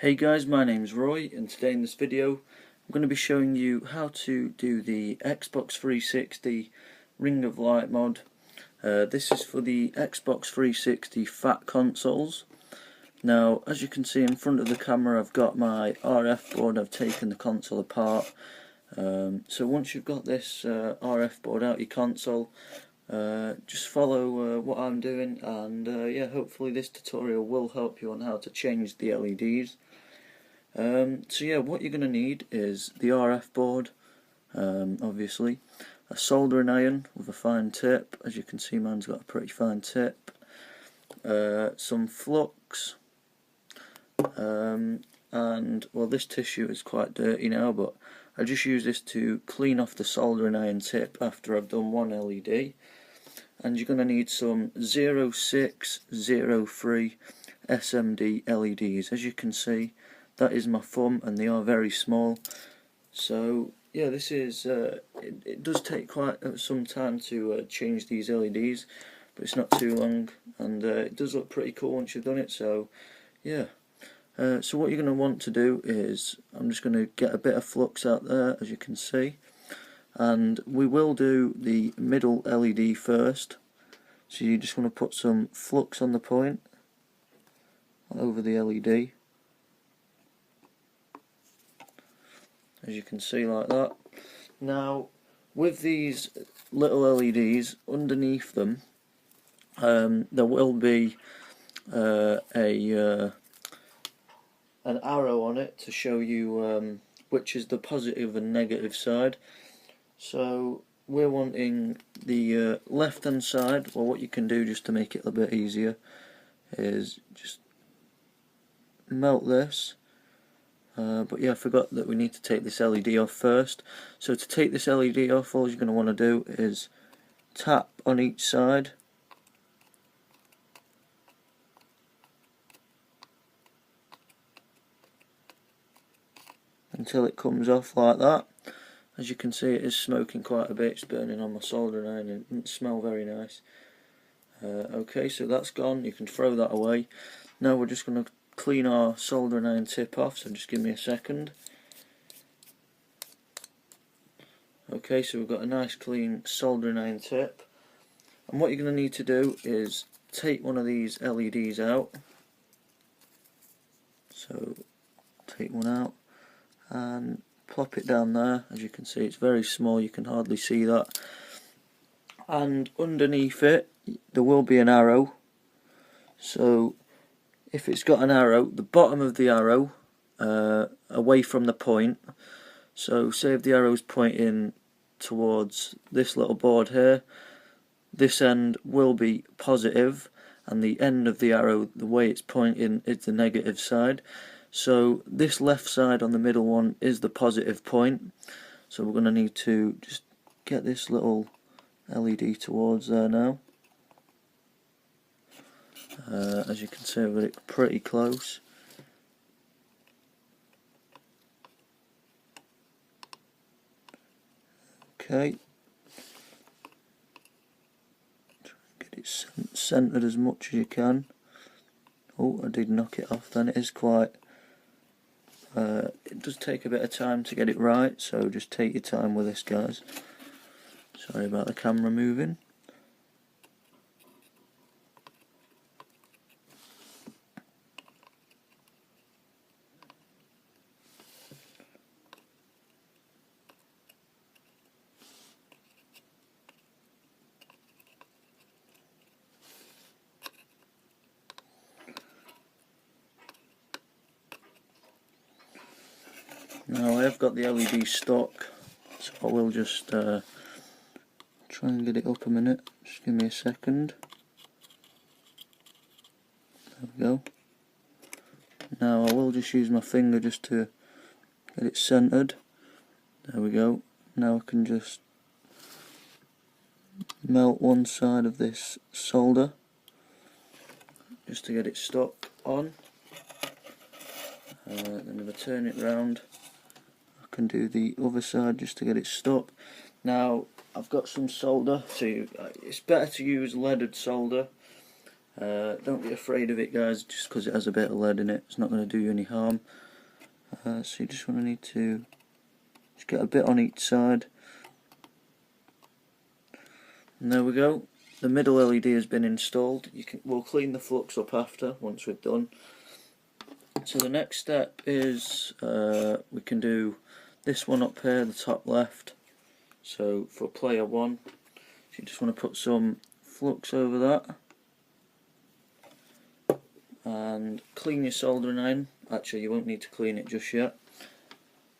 Hey guys, my name's Roy, and today in this video I'm going to be showing you how to do the Xbox 360 Ring of Light mod. This is for the Xbox 360 Phat consoles. Now, as you can see in front of the camera, I've got my RF board. I've taken the console apart. So once you've got this RF board out your console, just follow what I'm doing, and yeah, hopefully this tutorial will help you on how to change the LEDs. So yeah, what you're going to need is the RF board, obviously, a soldering iron with a fine tip. As you can see, mine's got a pretty fine tip, some flux, and well, this tissue is quite dirty now, but I just use this to clean off the soldering iron tip after I've done one LED. And you're going to need some 0603 SMD LEDs. As you can see, that is my thumb, and they are very small. So yeah, this is it does take quite some time to change these LEDs, but it's not too long, and it does look pretty cool once you've done it. So yeah, so what you're going to want to do is, I'm just going to get a bit of flux out there, as you can see, and we will do the middle LED first. So you just want to put some flux on the point over the LED, as you can see, like that. Now, with these little LEDs, underneath them there will be an arrow on it to show you which is the positive and negative side. So we're wanting the left hand side. Well, what you can do just to make it a bit easier is just melt this. But yeah, I forgot that we need to take this LED off first. So to take this LED off, all you're going to want to do is tap on each side. Until it comes off like that. As you can see, it is smoking quite a bit. It's burning on my soldering iron, and it doesn't smell very nice. Okay, so that's gone. You can throw that away. Now we're just going to clean our soldering iron tip off, so just give me a second. Okay, so we've got a nice clean soldering iron tip, and what you're going to need to do is take one of these LEDs out. So take one out and plop it down there. As you can see, it's very small, you can hardly see that, and underneath it there will be an arrow. So if it's got an arrow, the bottom of the arrow away from the point, so say if the arrow is pointing towards this little board here, this end will be positive, and the end of the arrow, the way it's pointing, is the negative side. So this left side on the middle one is the positive point. So we're going to need to just get this little LED towards there now. As you can see, I've got it pretty close. Okay. Get it centered as much as you can. Oh, I did knock it off then. It is quite... it does take a bit of time to get it right, so just take your time with this, guys. Sorry about the camera moving. Now I have got the LED stuck, so I will just try and get it up a minute. Just give me a second. There we go. Now I will just use my finger just to get it centered. There we go. Now I can just melt one side of this solder just to get it stuck on. Then if I turn it round, I can do the other side just to get it stuck. Now I've got some solder, so it's better to use leaded solder. Don't be afraid of it, guys, just because it has a bit of lead in it. It's not going to do you any harm. So you just want to need to just get a bit on each side. And there we go. The middle LED has been installed. We'll clean the flux up after, once we've done. So the next step is we can do this one up here, the top left. So for player 1, you just want to put some flux over that. And clean your soldering iron. Actually, you won't need to clean it just yet.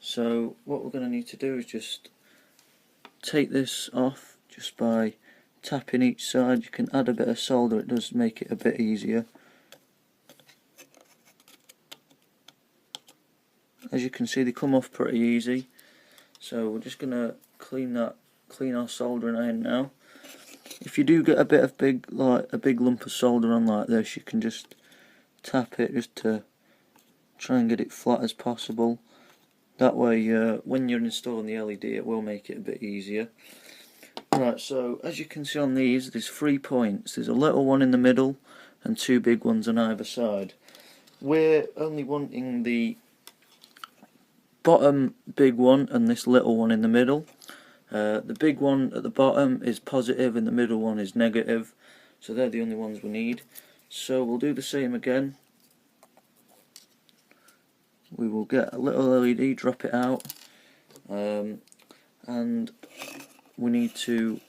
So what we're going to need to do is just take this off just by tapping each side. You can add a bit of solder, it does make it a bit easier. As you can see, they come off pretty easy. So we're just going to clean our soldering iron now. If you do get a bit of a big lump of solder on like this, you can just tap it just to try and get it flat as possible. That way when you're installing the LED, it will make it a bit easier. Right, so as you can see on these, there's 3 points. There's a little one in the middle and 2 big ones on either side. We're only wanting the bottom big one and this little one in the middle. The big one at the bottom is positive and the middle one is negative, so they're the only ones we need. So we'll do the same again. We will get a little LED, drop it out, and we need to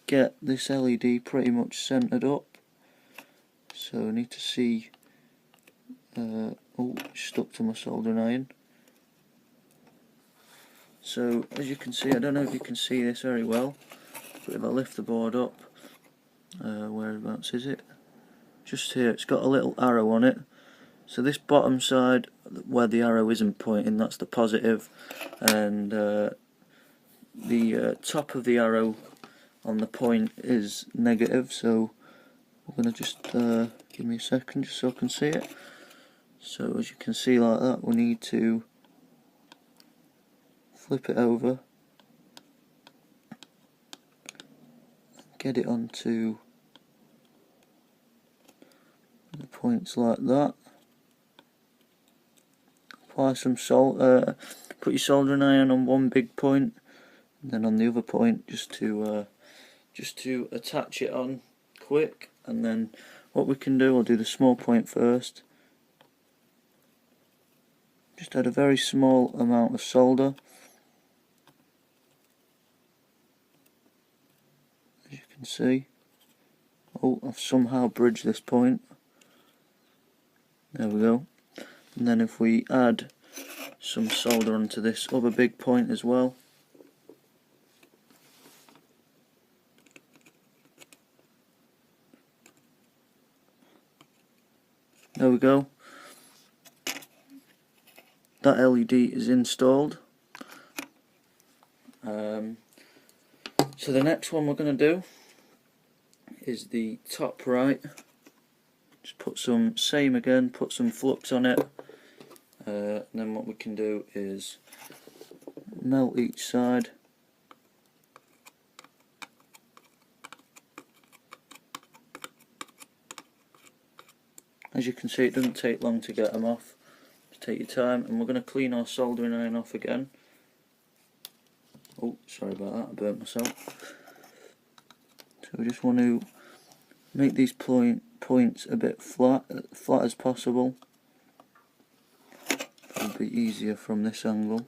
get this LED pretty much centered up. So I need to see, oh, it's stuck to my soldering iron. So as you can see, I don't know if you can see this very well, but if I lift the board up, whereabouts is it? Just here, it's got a little arrow on it. So this bottom side, where the arrow isn't pointing, that's the positive, and the top of the arrow on the point is negative. So we're going to just, give me a second just so I can see it. So as you can see like that, we need to flip it over, get it onto the points like that. Apply some salt. Put your soldering iron on one big point, and then on the other point, just to attach it on quick. And then what we can do, I'll do the small point first. Just add a very small amount of solder. As you can see. Oh, I've somehow bridged this point. There we go. And then if we add some solder onto this other big point as well. There we go. That LED is installed. So the next one we're going to do is the top right. Just put some, same again, put some flux on it. And then what we can do is melt each side. As you can see, it doesn't take long to get them off. Just take your time, and we're going to clean our soldering iron off again. Oh, sorry about that, I burnt myself. So we just want to make these points a bit flat as possible. It'll be easier from this angle.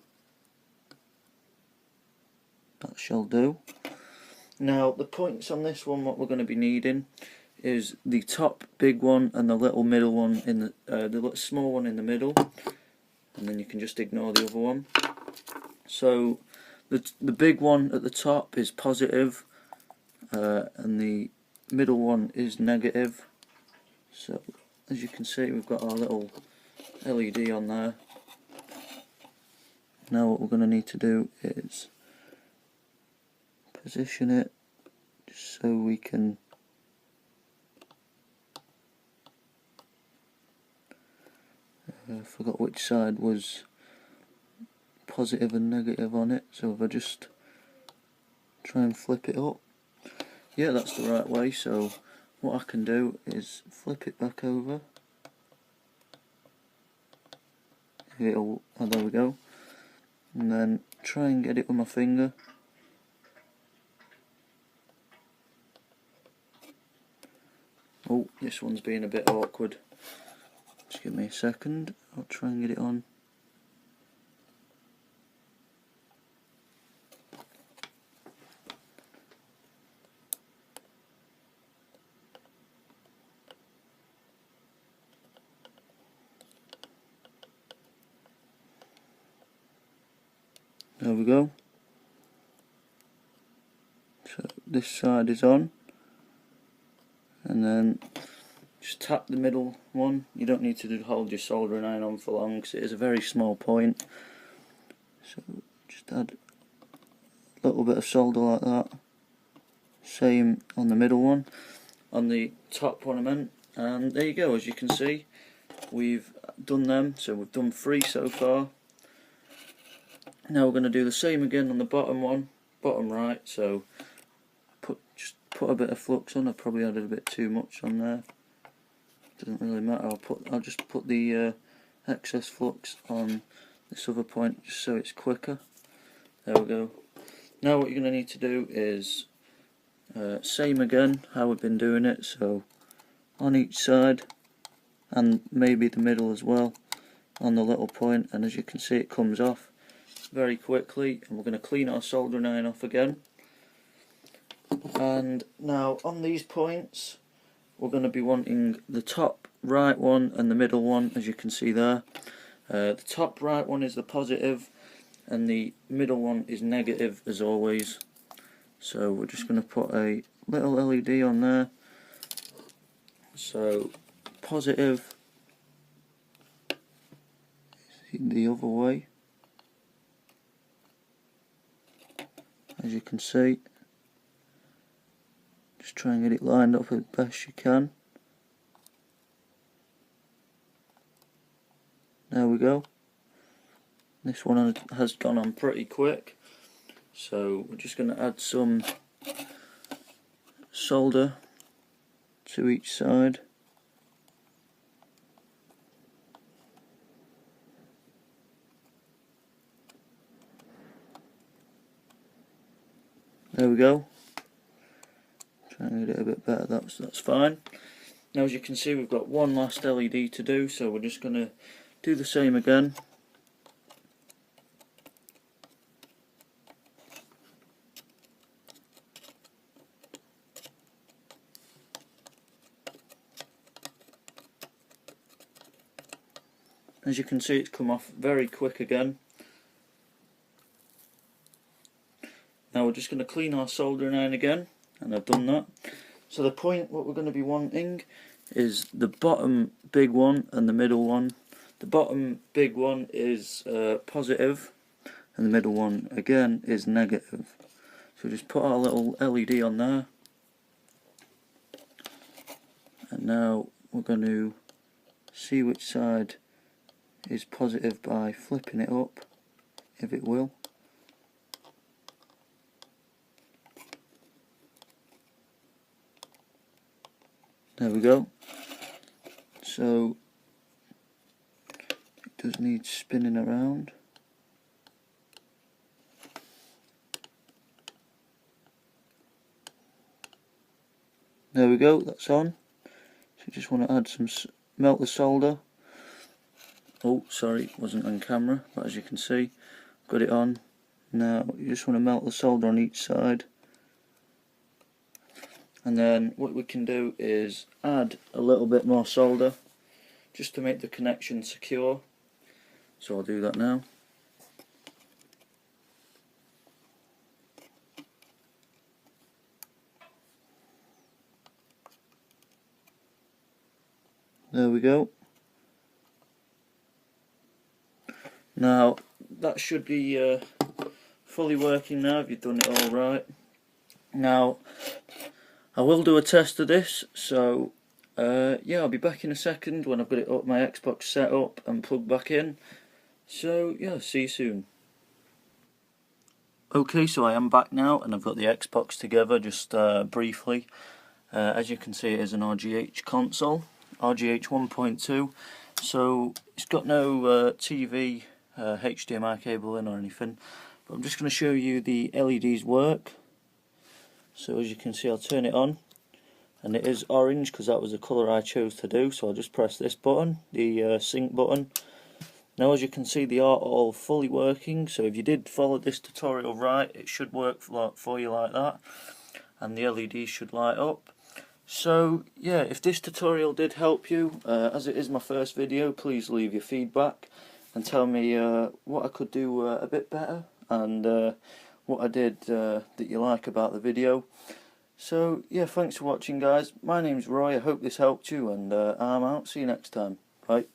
That shall do. Now the points on this one, what we're going to be needing is the top big one and the little middle one in the little small one in the middle, and then you can just ignore the other one. So the big one at the top is positive, and the middle one is negative. So as you can see, we've got our little LED on there. Now what we're going to need to do is position it just so we can I forgot which side was positive and negative on it, so if I just try and flip it up, yeah, that's the right way. So what I can do is flip it back over. Oh, there we go. And then try and get it with my finger. Oh, this one's being a bit awkward. Just give me a second, I'll try and get it on. There we go. So this side is on, and then just tap the middle one. You don't need to hold your soldering iron on for long because it is a very small point. So just add a little bit of solder like that. Same on the middle one, on the top one I meant. And there you go, as you can see we've done them. So we've done 3 so far. Now we're going to do the same again on the bottom one, bottom right. So just put a bit of flux on. I probably added a bit too much on there. Doesn't really matter. I'll just put the excess flux on this other point just so it's quicker. There we go. Now what you're going to need to do is same again how we've been doing it. So on each side and maybe the middle as well on the little point, and as you can see it comes off very quickly. And we're going to clean our soldering iron off again. And now on these points we're going to be wanting the top right one and the middle one, as you can see there. The top right one is the positive and the middle one is negative as always. So we're just going to put a little LED on there. So positive is the other way, as you can see. Just try and get it lined up as best you can. There we go. This one has gone on pretty quick. So we're just going to add some solder to each side. There we go. Try and get it a bit better, that's fine. Now as you can see we've got one last LED to do, so we're just going to do the same again. As you can see it's come off very quick again. Now we're just going to clean our soldering iron again, and I've done that. So the point what we're going to be wanting is the bottom big one and the middle one. The bottom big one is positive and the middle one again is negative. So just put our little LED on there, and now we're going to see which side is positive by flipping it up, if it will. There we go. So it does need spinning around. There we go, that's on. So you just want to add some, melt the solder. Oh, sorry, wasn't on camera, but as you can see, got it on. Now you just want to melt the solder on each side. And then what we can do is add a little bit more solder just to make the connection secure. So I'll do that now. There we go. Now that should be fully working now if you've done it all right. Now I will do a test of this, so yeah, I'll be back in a second when I've got it up, my Xbox set up and plugged back in. So yeah, see you soon. Okay, so I am back now and I've got the Xbox together just briefly. As you can see, it is an RGH console, RGH 1.2, so it's got no TV HDMI cable in or anything, but I'm just going to show you the LEDs work. So as you can see, I'll turn it on, and it is orange because that was the colour I chose to do, so I'll just press this button, the sync button. Now as you can see, they are all fully working, so if you did follow this tutorial right, it should work for you like that, and the LEDs should light up. So yeah, if this tutorial did help you, as it is my first video, please leave your feedback and tell me what I could do a bit better, and what I did that you like about the video. So yeah, thanks for watching guys. My name's Roy, I hope this helped you, and I'm out. See you next time. Bye.